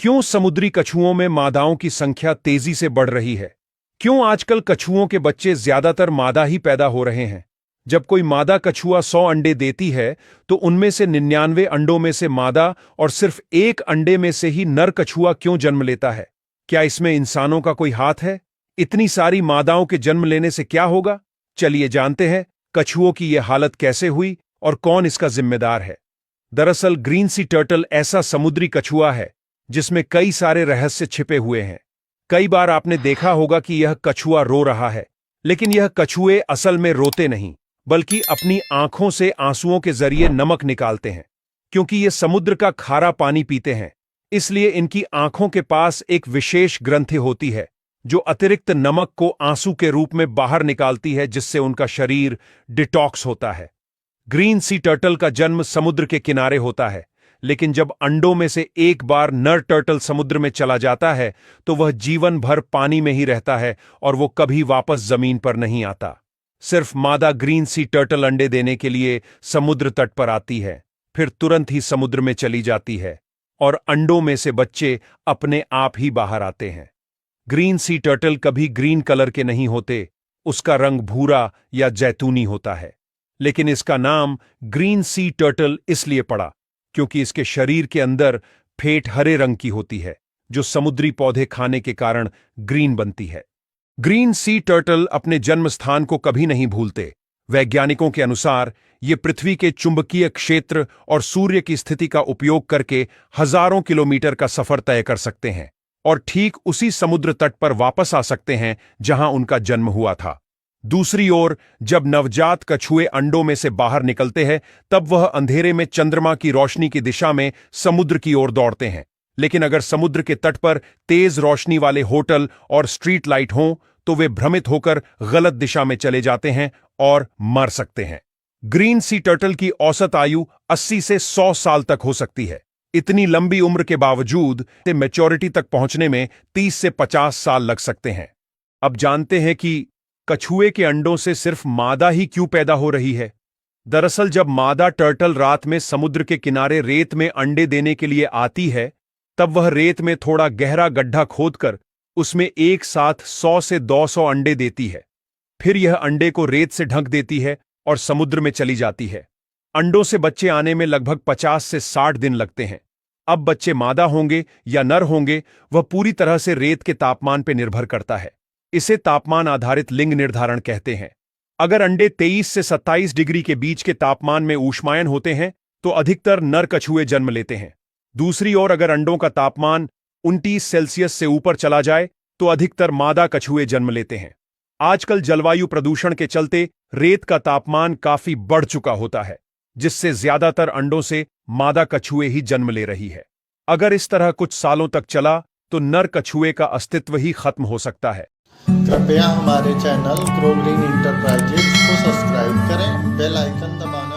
क्यों समुद्री कछुओं में मादाओं की संख्या तेजी से बढ़ रही है? क्यों आजकल कछुओं के बच्चे ज्यादातर मादा ही पैदा हो रहे हैं? जब कोई मादा कछुआ 100 अंडे देती है तो उनमें से 99 अंडों में से मादा और सिर्फ एक अंडे में से ही नर कछुआ क्यों जन्म लेता है? क्या इसमें इंसानों का कोई हाथ है? इतनी सारी मादाओं के जन्म लेने से क्या होगा? चलिए जानते हैं कछुओं की यह हालत कैसे हुई और कौन इसका जिम्मेदार है। दरअसल ग्रीन सी टर्टल ऐसा समुद्री कछुआ है जिसमें कई सारे रहस्य छिपे हुए हैं। कई बार आपने देखा होगा कि यह कछुआ रो रहा है, लेकिन यह कछुए असल में रोते नहीं, बल्कि अपनी आंखों से आंसुओं के जरिए नमक निकालते हैं। क्योंकि ये समुद्र का खारा पानी पीते हैं, इसलिए इनकी आंखों के पास एक विशेष ग्रंथि होती है जो अतिरिक्त नमक को आंसू के रूप में बाहर निकालती है, जिससे उनका शरीर डिटॉक्स होता है। ग्रीन सी टर्टल का जन्म समुद्र के किनारे होता है, लेकिन जब अंडों में से एक बार नर टर्टल समुद्र में चला जाता है तो वह जीवन भर पानी में ही रहता है और वो कभी वापस जमीन पर नहीं आता। सिर्फ मादा ग्रीन सी टर्टल अंडे देने के लिए समुद्र तट पर आती है, फिर तुरंत ही समुद्र में चली जाती है और अंडों में से बच्चे अपने आप ही बाहर आते हैं। ग्रीन सी टर्टल कभी ग्रीन कलर के नहीं होते, उसका रंग भूरा या जैतूनी होता है। लेकिन इसका नाम ग्रीन सी टर्टल इसलिए पड़ा क्योंकि इसके शरीर के अंदर फेट हरे रंग की होती है, जो समुद्री पौधे खाने के कारण ग्रीन बनती है। ग्रीन सी टर्टल अपने जन्म स्थान को कभी नहीं भूलते। वैज्ञानिकों के अनुसार ये पृथ्वी के चुंबकीय क्षेत्र और सूर्य की स्थिति का उपयोग करके हजारों किलोमीटर का सफर तय कर सकते हैं और ठीक उसी समुद्र तट पर वापस आ सकते हैं जहां उनका जन्म हुआ था। दूसरी ओर जब नवजात कछुए अंडों में से बाहर निकलते हैं, तब वह अंधेरे में चंद्रमा की रोशनी की दिशा में समुद्र की ओर दौड़ते हैं। लेकिन अगर समुद्र के तट पर तेज रोशनी वाले होटल और स्ट्रीट लाइट हों तो वे भ्रमित होकर गलत दिशा में चले जाते हैं और मर सकते हैं। ग्रीन सी टर्टल की औसत आयु 80 से 100 साल तक हो सकती है। इतनी लंबी उम्र के बावजूद मैच्योरिटी तक पहुंचने में 30 से 50 साल लग सकते हैं। अब जानते हैं कि कछुए के अंडों से सिर्फ मादा ही क्यों पैदा हो रही है। दरअसल जब मादा टर्टल रात में समुद्र के किनारे रेत में अंडे देने के लिए आती है, तब वह रेत में थोड़ा गहरा गड्ढा खोदकर उसमें एक साथ 100 से 200 अंडे देती है। फिर यह अंडे को रेत से ढक देती है और समुद्र में चली जाती है। अंडों से बच्चे आने में लगभग 50 से 60 दिन लगते हैं। अब बच्चे मादा होंगे या नर होंगे, वह पूरी तरह से रेत के तापमान पर निर्भर करता है। इसे तापमान आधारित लिंग निर्धारण कहते हैं। अगर अंडे 23 से 27 डिग्री के बीच के तापमान में ऊष्मायन होते हैं तो अधिकतर नर कछुए जन्म लेते हैं। दूसरी ओर अगर अंडों का तापमान 29 सेल्सियस से ऊपर चला जाए तो अधिकतर मादा कछुए जन्म लेते हैं। आजकल जलवायु प्रदूषण के चलते रेत का तापमान काफी बढ़ चुका होता है, जिससे ज्यादातर अंडों से मादा कछुए ही जन्म ले रही है। अगर इस तरह कुछ सालों तक चला तो नर कछुए का अस्तित्व ही खत्म हो सकता है। कृपया हमारे चैनल ग्रो ग्रीन इंटरप्राइजेज को सब्सक्राइब करें, बेल आइकन दबाएं।